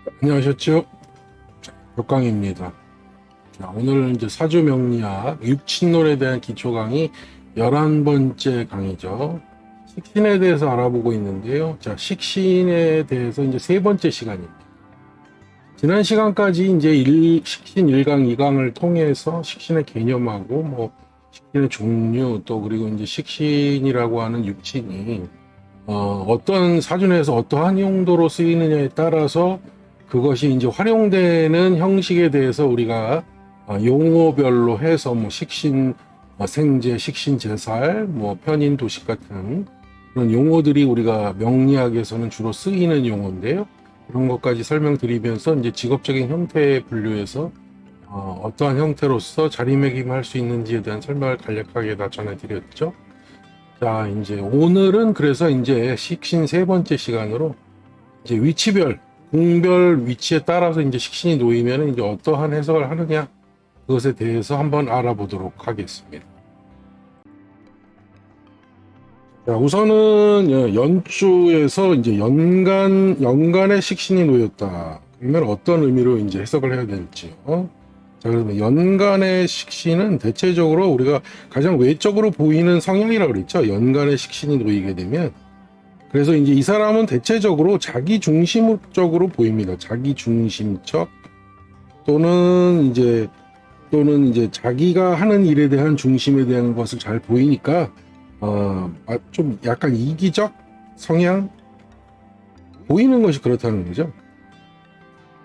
안녕하셨죠? 벽강입니다. 자, 오늘은 이제 사주명리학 육친론에 대한 기초 강의 11번째 강의죠. 식신에 대해서 알아보고 있는데요. 자, 식신에 대해서 이제 세 번째 시간입니다. 지난 시간까지 이제 식신 1강, 2강을 통해서 식신의 개념하고 식신의 종류 또 그리고 이제 식신이라고 하는 육친이 어떤 사주에서 어떠한 용도로 쓰이느냐에 따라서 그것이 이제 활용되는 형식에 대해서 우리가 용어별로 해서 식신 생재, 식신 제살, 편인 도식 같은 그런 용어들이 우리가 명리학에서는 주로 쓰이는 용어인데요. 그런 것까지 설명드리면서 이제 직업적인 형태의 분류에서 어떠한 형태로서 자리매김할 수 있는지에 대한 설명을 간략하게 다 전해드렸죠. 자, 이제 오늘은 그래서 이제 식신 세 번째 시간으로 이제 위치별 공별 위치에 따라서 이제 식신이 놓이면 이제 어떠한 해석을 하느냐 그것에 대해서 한번 알아보도록 하겠습니다. 자, 우선은 연주에서 이제 연간의 식신이 놓였다. 그러면 어떤 의미로 이제 해석을 해야 될지요. 자, 그러면 연간의 식신은 대체적으로 우리가 가장 외적으로 보이는 성향이라고 그랬죠. 연간의 식신이 놓이게 되면. 그래서 이제 이 사람은 대체적으로 자기 중심적으로 보입니다. 자기 중심적 또는 이제 자기가 하는 일에 대한 중심에 대한 것을 잘 보이니까 좀 약간 이기적 성향 보이는 것이 그렇다는 거죠.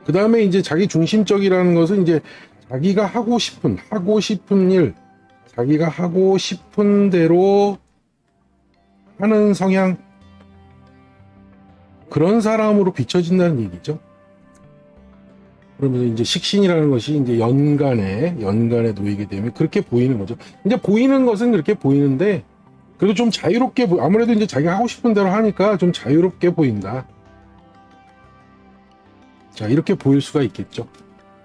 그 다음에 이제 자기 중심적이라는 것은 이제 자기가 하고 싶은 일, 자기가 하고 싶은 대로 하는 성향, 그런 사람으로 비춰진다는 얘기죠. 그러면 이제 식신이라는 것이 이제 연간에 놓이게 되면 그렇게 보이는 거죠. 이제 보이는 것은 그렇게 보이는데, 그래도 좀 자유롭게, 아무래도 이제 자기가 하고 싶은 대로 하니까 좀 자유롭게 보인다. 자, 이렇게 보일 수가 있겠죠.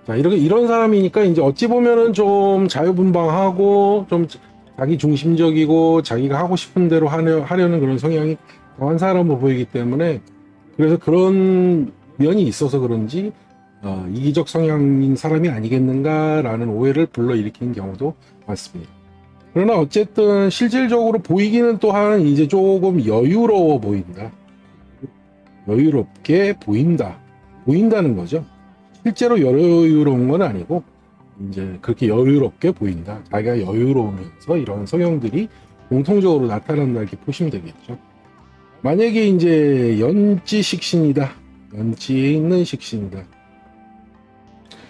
자, 이런 사람이니까 이제 어찌 보면은 좀 자유분방하고 좀 자기 중심적이고 자기가 하고 싶은 대로 하려는 그런 성향이 강한 사람으로 보이기 때문에, 그래서 그런 면이 있어서 그런지 이기적 성향인 사람이 아니겠는가라는 오해를 불러일으키는 경우도 많습니다. 그러나 어쨌든 실질적으로 보이기는 또한 이제 조금 여유로워 보인다. 여유롭게 보인다는 거죠. 실제로 여유로운 건 아니고 이제 그렇게 여유롭게 보인다. 자기가 여유로우면서 이런 성향들이 공통적으로 나타난다 이렇게 보시면 되겠죠. 만약에 이제 연지 식신이다. 연지에 있는 식신이다.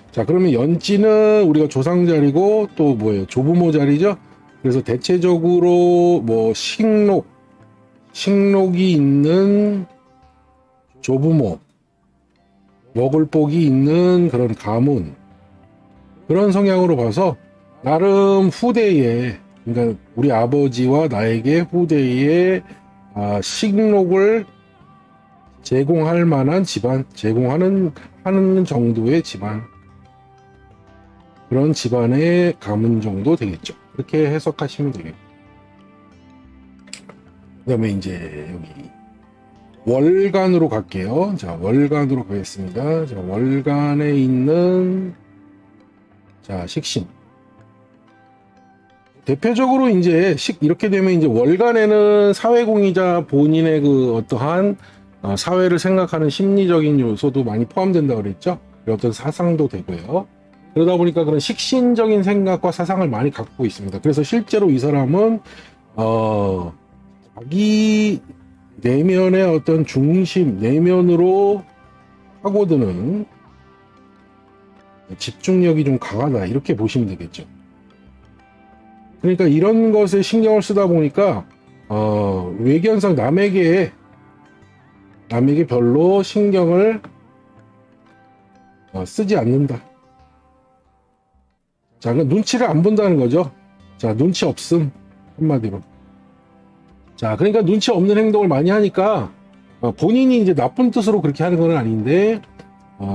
자, 그러면 연지는 우리가 조상 자리고 또 뭐예요? 조부모 자리죠. 그래서 대체적으로 식록이 있는 조부모, 먹을 복이 있는 그런 가문, 그런 성향으로 봐서 나름 후대에, 그러니까 우리 아버지와 나에게 후대에 식록을 제공할 만한 집안, 하는 정도의 집안, 그런 집안의 가문 정도 되겠죠. 그렇게 해석하시면 되겠고. 그 다음에 이제 여기 월간으로 갈게요. 자, 월간으로 가겠습니다. 자, 월간에 있는 식신. 대표적으로 이제 이렇게 되면 이제 월간에는 사회공이자 본인의 그 어떠한 사회를 생각하는 심리적인 요소도 많이 포함된다고 그랬죠. 어떤 사상도 되고요. 그러다 보니까 그런 식신적인 생각과 사상을 많이 갖고 있습니다. 그래서 실제로 이 사람은 자기 내면의 어떤 중심, 내면으로 파고드는 집중력이 좀 강하다 이렇게 보시면 되겠죠. 그러니까 이런 것에 신경을 쓰다 보니까 외견상 남에게 별로 신경을 쓰지 않는다. 자, 그러니까 눈치를 안 본다는 거죠. 자, 눈치 없음 한마디로. 자, 그러니까 눈치 없는 행동을 많이 하니까 본인이 이제 나쁜 뜻으로 그렇게 하는 건 아닌데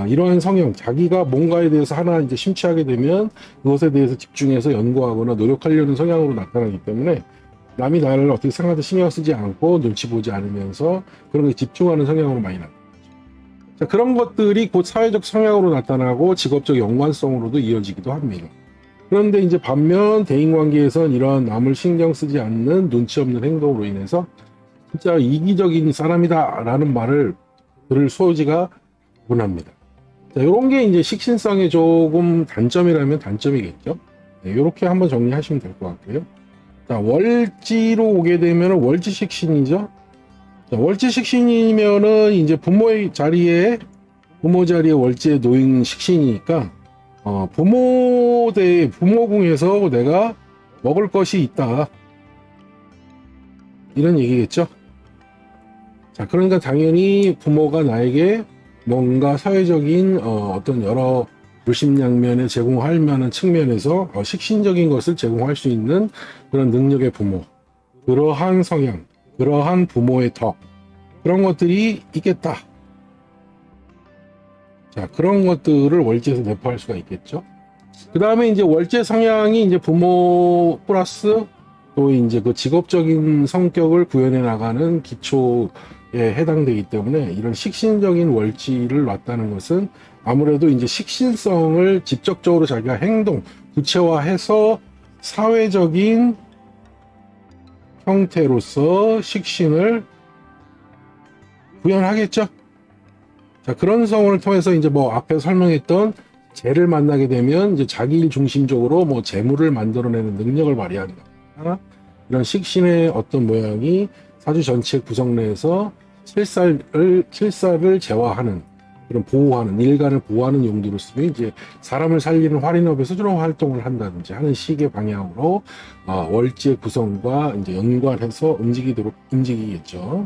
이러한 성향, 자기가 뭔가에 대해서 하나 이제 심취하게 되면 그것에 대해서 집중해서 연구하거나 노력하려는 성향으로 나타나기 때문에 남이 나를 어떻게 생각하든 신경 쓰지 않고 눈치 보지 않으면서 그런 게 집중하는 성향으로 많이 나타나죠. 자, 그런 것들이 곧 사회적 성향으로 나타나고 직업적 연관성으로도 이어지기도 합니다. 그런데 이제 반면 대인관계에선 이러한 남을 신경 쓰지 않는 눈치 없는 행동으로 인해서 진짜 이기적인 사람이다라는 말을 들을 소지가 분합니다. 자, 이런 게 이제 식신성의 조금 단점이라면 단점이겠죠. 네, 이렇게 한번 정리하시면 될 것 같고요. 자, 월지로 오게 되면 월지식신이죠. 자, 월지식신이면은 이제 부모 자리에 월지에 놓인 식신이니까 부모궁에서 내가 먹을 것이 있다 이런 얘기겠죠. 자, 그러니까 당연히 부모가 나에게 뭔가 사회적인 어떤 여러 물심양면에 제공할 만한 측면에서 식신적인 것을 제공할 수 있는 그런 능력의 부모, 그러한 성향, 그러한 부모의 덕, 그런 것들이 있겠다. 자, 그런 것들을 월지에서 내포할 수가 있겠죠. 그 다음에 이제 월지 성향이 이제 부모 플러스 또 이제 그 직업적인 성격을 구현해 나가는 기초에 해당되기 때문에 이런 식신적인 월지를 놨다는 것은 아무래도 이제 식신성을 직접적으로 자기가 행동, 구체화해서 사회적인 형태로서 식신을 구현하겠죠. 자, 그런 성을 통해서 이제 뭐 앞에 설명했던 재를 만나게 되면 이제 자기 일 중심적으로 뭐 재물을 만들어내는 능력을 발휘한다. 이런 식신의 어떤 모양이 사주 전체 구성 내에서 칠살을 제화하는 그런 보호하는 일간을 보호하는 용도로 쓰면 이제 사람을 살리는 활인업에서 주로 활동을 한다든지 하는 식의 방향으로 월지의 구성과 이제 연관해서 움직이겠죠.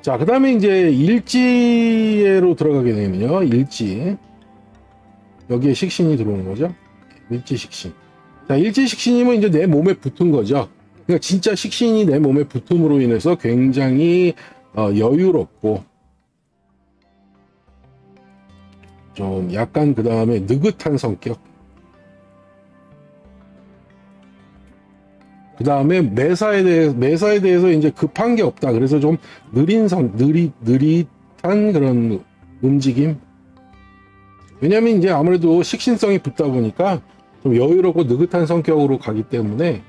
자, 그 다음에 이제 일지로 들어가게 되면요. 일지. 여기에 식신이 들어오는 거죠. 일지 식신. 자, 일지 식신이면 이제 내 몸에 붙은 거죠. 그러니까 진짜 식신이 내 몸에 붙음으로 인해서 굉장히 여유롭고 좀 약간 그 다음에 느긋한 성격. 그 다음에 매사에 대해서 이제 급한 게 없다. 그래서 좀 느릿한 그런 움직임. 왜냐면 이제 아무래도 식신성이 붙다 보니까 좀 여유롭고 느긋한 성격으로 가기 때문에,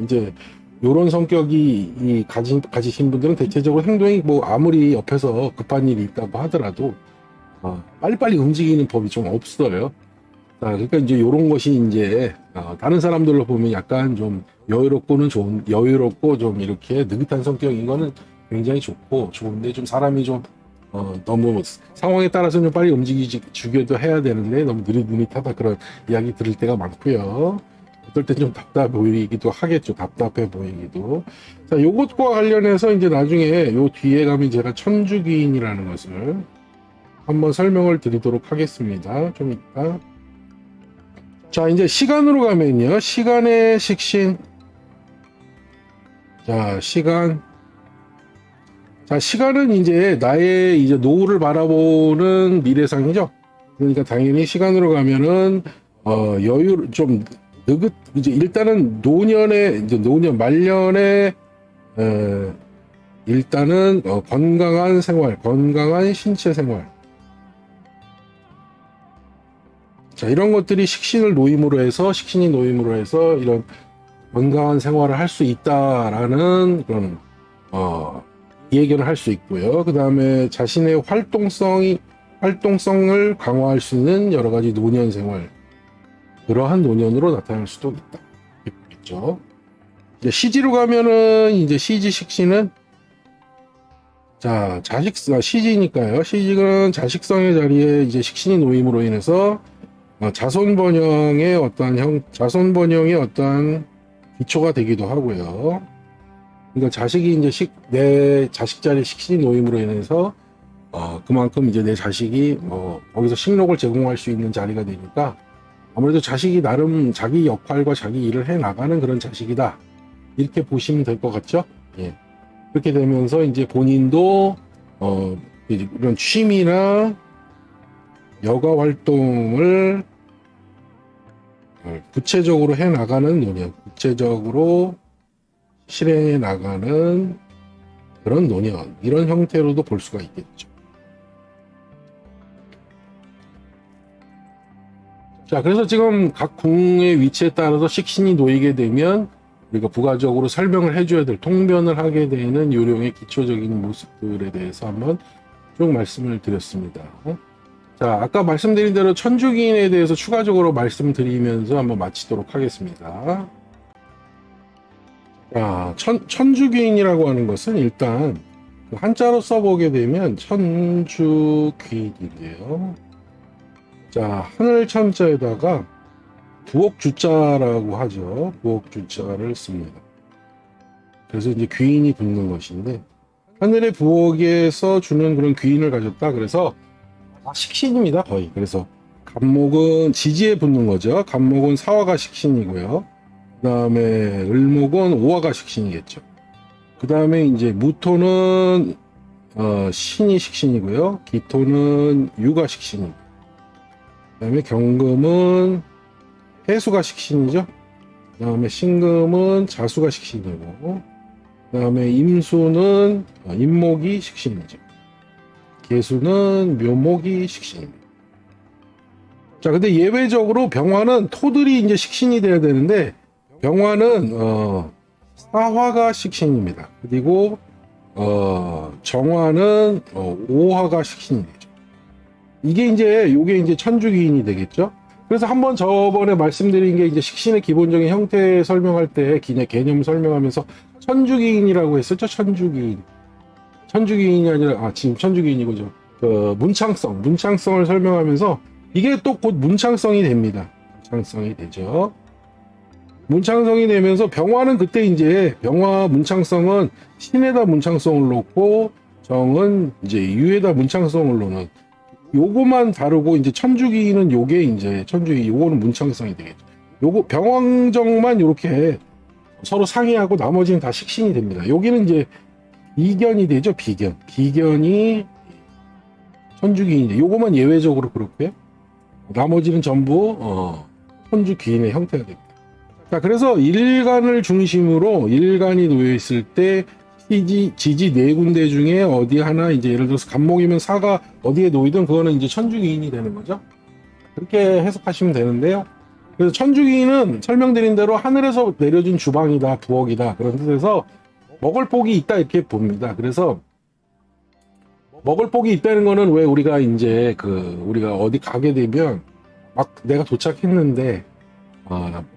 이제 요런 성격이 가지신 분들은 대체적으로 행동이 뭐 아무리 옆에서 급한 일이 있다고 하더라도, 빨리빨리 움직이는 법이 좀 없어요. 그러니까 이제 요런 것이 이제 다른 사람들로 보면 약간 좀 여유롭고 좀 이렇게 느긋한 성격인 거는 굉장히 좋은데 좀 사람이 좀 너무 상황에 따라서는 좀 빨리 움직이기도 해야 되는데 너무 느릿하다 그런 이야기 들을 때가 많고요. 어떨 땐 좀 답답해 보이기도 하겠죠. 답답해 보이기도. 자, 요것과 관련해서 이제 나중에 요 뒤에 가면 제가 천주기인이라는 것을 한번 설명을 드리도록 하겠습니다. 좀 이따. 자, 이제 시간으로 가면요. 시간의 식신. 자, 시간. 자, 시간은 이제 나의 이제 노후를 바라보는 미래상이죠. 그러니까 당연히 시간으로 가면은, 여유, 좀, 이제 일단은 말년에, 일단은, 건강한 생활, 건강한 신체 생활. 자, 이런 것들이 식신이 노임으로 해서 이런 건강한 생활을 할 수 있다라는 그런 예견을 할 수 있고요. 그 다음에 자신의 활동성을 강화할 수 있는 여러 가지 노년 생활, 그러한 노년으로 나타날 수도 있겠죠. 이제 시지로 가면은 이제 시지 식신은 자, 시지니까요. 시지는 자식성의 자리에 이제 식신이 노임으로 인해서 자손 번영의 어떤 기초가 되기도 하고요. 그러니까 자식이 이제 내 자식 자리 식신이 노임으로 인해서 그만큼 이제 내 자식이 거기서 식록을 제공할 수 있는 자리가 되니까 아무래도 자식이 나름 자기 역할과 자기 일을 해 나가는 그런 자식이다. 이렇게 보시면 될 것 같죠? 예. 그렇게 되면서 이제 본인도 이런 취미나 여가 활동을 구체적으로 해 나가는 노년, 구체적으로 실행해 나가는 그런 노년, 이런 형태로도 볼 수가 있겠죠. 자, 그래서 지금 각 궁의 위치에 따라서 식신이 놓이게 되면 우리가 부가적으로 설명을 해줘야 될, 통변을 하게 되는 요령의 기초적인 모습들에 대해서 한번 쭉 말씀을 드렸습니다. 자, 아까 말씀드린 대로 천주기인에 대해서 추가적으로 말씀드리면서 한번 마치도록 하겠습니다. 자, 천주기인이라고 하는 것은 일단 그 한자로 써보게 되면 천주귀인이에요. 자, 하늘 천자에다가 부옥주자라고 하죠. 부옥주자를 씁니다. 그래서 이제 귀인이 붙는 것인데, 하늘의 부옥에서 주는 그런 귀인을 가졌다. 그래서 식신입니다, 거의. 그래서 간목은 지지에 붙는 거죠. 간목은 사화가 식신이고요. 그 다음에 을목은 오화가 식신이겠죠. 그 다음에 이제 무토는 신이 식신이고요. 기토는 유가 식신이고, 그 다음에 경금은 해수가 식신이죠. 그 다음에 신금은 자수가 식신이고, 그 다음에 임수는 임목이 식신이죠. 계수는 묘목이 식신입니다. 자, 근데 예외적으로 병화는 토들이 이제 식신이 돼야 되는데, 병화는 사화가 식신입니다. 그리고 정화는 오화가 식신이 되죠. 요게 이제 천주기인이 되겠죠. 그래서 한번 저번에 말씀드린 게 이제 식신의 기본적인 형태 설명할 때 개념 설명하면서 천주기인이라고 했었죠. 천주기인이 아니라 지금 천주기인이고 그 문창성을 설명하면서 이게 또 곧 문창성이 됩니다. 문창성이 되죠. 문창성이 되면서 병화는 그때 이제 병화 문창성은 신에다 문창성을 놓고 정은 이제 유에다 문창성을 놓는 요거만 다르고, 이제 천주기는 요게 이제 요거는 문창성이 되겠죠. 요거 병왕정만 요렇게 서로 상이하고 나머지는 다 식신이 됩니다. 여기는 이제 비견이 되죠. 비견이 천주기인이죠. 요거만 예외적으로 그렇고요. 나머지는 전부 천주기인의 형태가 됩니다. 자, 그래서 일간을 중심으로 일간이 놓여 있을 때 지지 네 군데 중에 어디 하나, 이제 예를 들어서 간목이면 사가 어디에 놓이든 그거는 이제 천주기인이 되는 거죠. 그렇게 해석하시면 되는데요. 그래서 천주기인은 설명드린 대로 하늘에서 내려준 주방이다, 부엌이다, 그런 뜻에서 먹을 복이 있다, 이렇게 봅니다. 그래서 먹을 복이 있다는 거는 왜 우리가 이제 우리가 어디 가게 되면 막 내가 도착했는데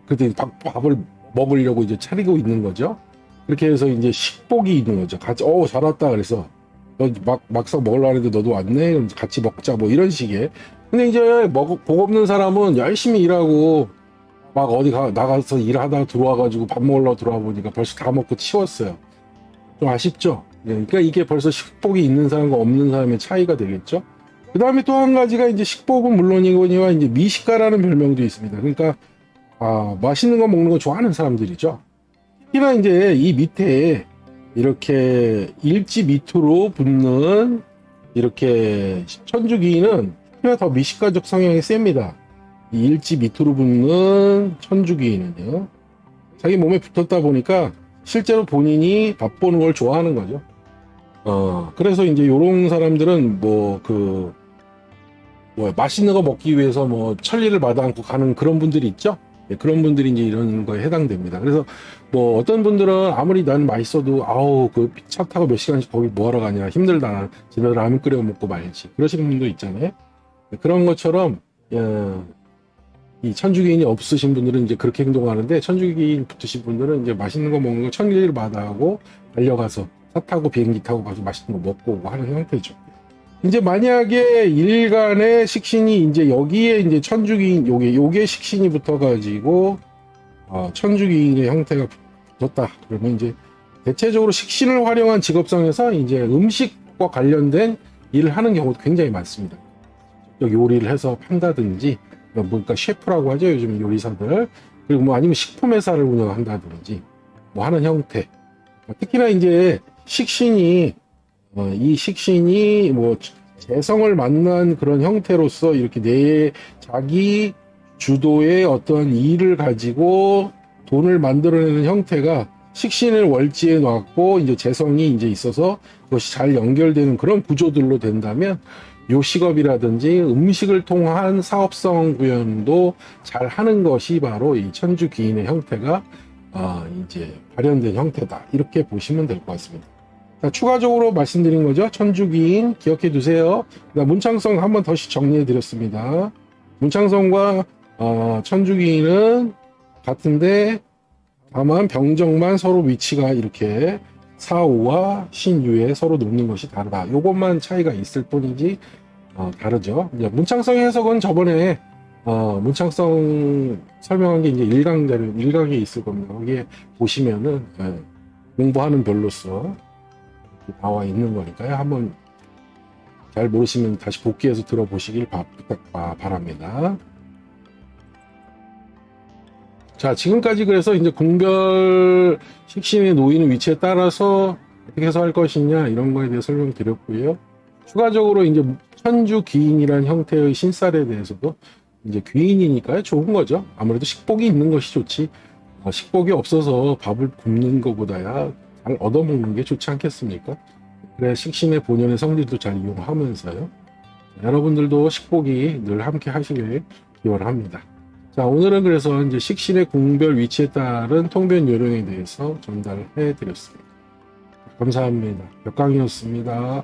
그때 밥을 먹으려고 이제 차리고 있는 거죠. 그렇게 해서 이제 식복이 있는 거죠. 같이 잘 왔다. 그래서 너 막상 먹으려고 하는데 너도 왔네. 그럼 같이 먹자. 뭐 이런 식의. 근데 이제 복 없는 사람은 열심히 일하고 막 어디 나가서 일하다가 들어와가지고 밥 먹으려고 들어와 보니까 벌써 다 먹고 치웠어요. 좀 아쉽죠. 그러니까 이게 벌써 식복이 있는 사람과 없는 사람의 차이가 되겠죠. 그 다음에 또 한 가지가 이제 식복은 물론이거니와 이제 미식가라는 별명도 있습니다. 그러니까 맛있는 거 먹는 거 좋아하는 사람들이죠. 특히나 이제 이 밑에 이렇게 일지 밑으로 붙는 이렇게 천주기인은 특히나 더 미식가적 성향이 셉니다. 이 일지 밑으로 붙는 천주기인은요, 자기 몸에 붙었다 보니까 실제로 본인이 밥 보는 걸 좋아하는 거죠. 그래서 이제 요런 사람들은 맛있는 거 먹기 위해서 천리를 마다 않고 가는 그런 분들이 있죠. 그런 분들이 이제 이런 거에 해당됩니다. 그래서 어떤 분들은 아무리 난 맛있어도 그 차 타고 몇 시간씩 거기 뭐하러 가냐, 힘들다, 집에서 라면 끓여 먹고 말지, 그러시는 분도 있잖아요. 그런 것처럼 이 천주기인이 없으신 분들은 이제 그렇게 행동하는데, 천주기인 붙으신 분들은 이제 맛있는 거 먹는 거 천리를 마다하고 달려가서 차 타고 비행기 타고 가서 맛있는 거 먹고 오고 하는 형태죠. 이제 만약에 일간의 식신이 이제 여기에 이제 천주기인 요게 식신이 붙어가지고 천주기인의 형태가 붙었다. 그러면 이제 대체적으로 식신을 활용한 직업성에서 이제 음식과 관련된 일을 하는 경우도 굉장히 많습니다. 요리를 해서 판다든지, 그러니까 셰프라고 하죠, 요즘 요리사들. 그리고 아니면 식품회사를 운영한다든지 하는 형태. 특히나 이제 식신이 이 식신이 재성을 만난 그런 형태로서 이렇게 자기 주도의 어떤 일을 가지고 돈을 만들어내는 형태가 식신을 월지에 놨고 이제 재성이 이제 있어서 그것이 잘 연결되는 그런 구조들로 된다면 요식업이라든지 음식을 통한 사업성 구현도 잘 하는 것이 바로 이 천주기인의 형태가 이제 발현된 형태다. 이렇게 보시면 될 것 같습니다. 자, 추가적으로 말씀드린 거죠. 천주기인 기억해 두세요. 문창성 한번 다시 정리해 드렸습니다. 문창성과 천주기인은 같은데 다만 병정만 서로 위치가 이렇게 사오와 신유에 서로 놓는 것이 다르다. 요것만 차이가 있을 뿐이지 다르죠. 이제 문창성 해석은 저번에 문창성 설명한 게 이제 일강에 있을 겁니다. 거기에 보시면은 공부하는 별로서 나와 있는 거니까요. 한번 잘 모르시면 다시 복귀해서 들어보시길 바랍니다. 자, 지금까지 그래서 이제 궁별 식신에 놓이는 위치에 따라서 어떻게 해석할 것이냐 이런 거에 대해 설명드렸고요. 추가적으로 이제 천주 귀인이라는 형태의 신살에 대해서도 이제 귀인이니까요. 좋은 거죠. 아무래도 식복이 있는 것이 좋지. 식복이 없어서 밥을 굶는 것보다야 잘 얻어먹는 게 좋지 않겠습니까? 그래 식신의 본연의 성질도 잘 이용하면서요. 여러분들도 식복이 늘 함께 하시길 기원합니다. 자, 오늘은 그래서 이제 식신의 궁별 위치에 따른 통변 요령에 대해서 전달해 드렸습니다. 감사합니다. 벽강이었습니다.